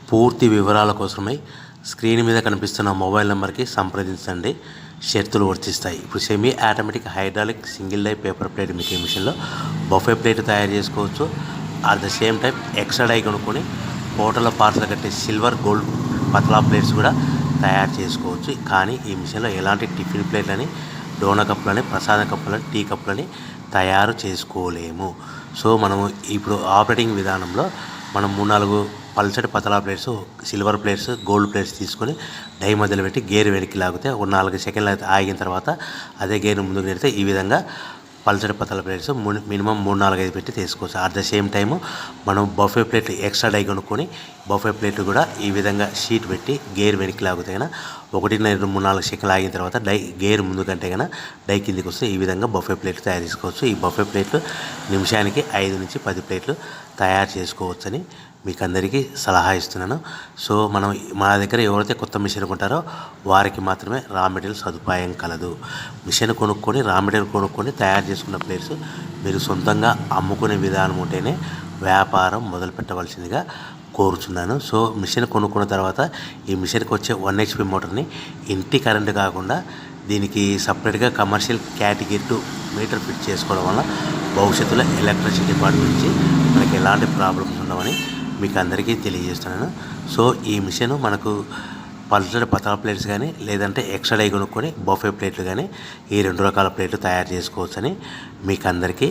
పూర్తి వివరాల కోసమై స్క్రీన్ మీద కనిపిస్తున్న మొబైల్ నెంబర్కి సంప్రదించండి. షరతులు వర్తిస్తాయి. ఇప్పుడు semi automatic hydraulic single die paper plate making మిషన్లో బఫే ప్లేట్ తయారు చేసుకోవచ్చు. At the same time extra die కొనుక్కొని హోటల్లో పార్సల్ కట్టే సిల్వర్ గోల్డ్ పతలా ప్లేట్స్ కూడా తయారు చేసుకోవచ్చు. కానీ ఈ మిషన్లో ఎలాంటి టిఫిన్ ప్లేట్లని, డోనా కప్పులని, ప్రసాద కప్పులని, టీ కప్పులని తయారు చేసుకోలేము. సో మనము ఇప్పుడు ఆపరేటింగ్ విధానంలో మనం 3-4 పల్చటి పతలా plates, silver plates, gold plates తీసుకొని డై మధ్యలో పెట్టి గేర్ వెనక్కి లాగితే ఒక 4 సెకండ్లు ఆగిన తర్వాత అదే గేర్ ముందుకు నెడితే ఈ విధంగా పల్చటి పతల ప్లేట్స్ మినిమం 3-4-5 పెట్టి తీసుకోవచ్చు. అట్ ద సేమ్ టైము మనం బఫే ప్లేట్ ఎక్స్ట్రా డై కొనుక్కొని బఫే ప్లేట్ కూడా ఈ విధంగా షీట్ పెట్టి గేర్ వెనక్కి లాగితే కన్నా 1-2-3-4 సెకండ్లు ఆగిన తర్వాత గేర్ ముందు కంటే కన్నా డై కిందికి వస్తే ఈ విధంగా బఫే ప్లేట్లు తయారు చేసుకోవచ్చు. ఈ బఫే ప్లేట్లు నిమిషానికి 5-10 ప్లేట్లు తయారు చేసుకోవచ్చని మీకు అందరికీ సలహా ఇస్తున్నాను. సో మనం మా దగ్గర ఎవరైతే కొత్త మిషన్ కొంటారో వారికి మాత్రమే రా మెటీరియల్ సదుపాయం కలదు. మిషన్ కొనుక్కొని రా మెటీరియల్ కొనుక్కొని తయారు చేసుకున్న ప్లేట్స్ మీరు సొంతంగా అమ్ముకునే విధానం ఉంటేనే వ్యాపారం మొదలు పెట్టవలసిందిగా కోరుచున్నాను. సో మిషన్ కొనుక్కున్న తర్వాత ఈ మిషన్కి వచ్చే 1 HP మోటార్ని ఇంటి కరెంటు కాకుండా దీనికి సపరేట్గా కమర్షియల్ కేటగిరీ 2 మీటర్ ఫిట్ చేసుకోవడం వల్ల భవిష్యత్తులో ఎలక్ట్రిసిటీ డిపార్ట్మెంట్ నుంచి మనకి ఎలాంటి ప్రాబ్లమ్స్ ఉండవని మీకు అందరికీ తెలియజేస్తున్నాను. సో ఈ మిషన్ మనకు పల్చటి పతలా ప్లేట్స్ కానీ లేదంటే ఎక్స్ట్రా డై కొనుక్కొని బఫే ప్లేట్లు కానీ ఈ 2 రకాల ప్లేట్లు తయారు చేసుకోవచ్చని మీకు అందరికీ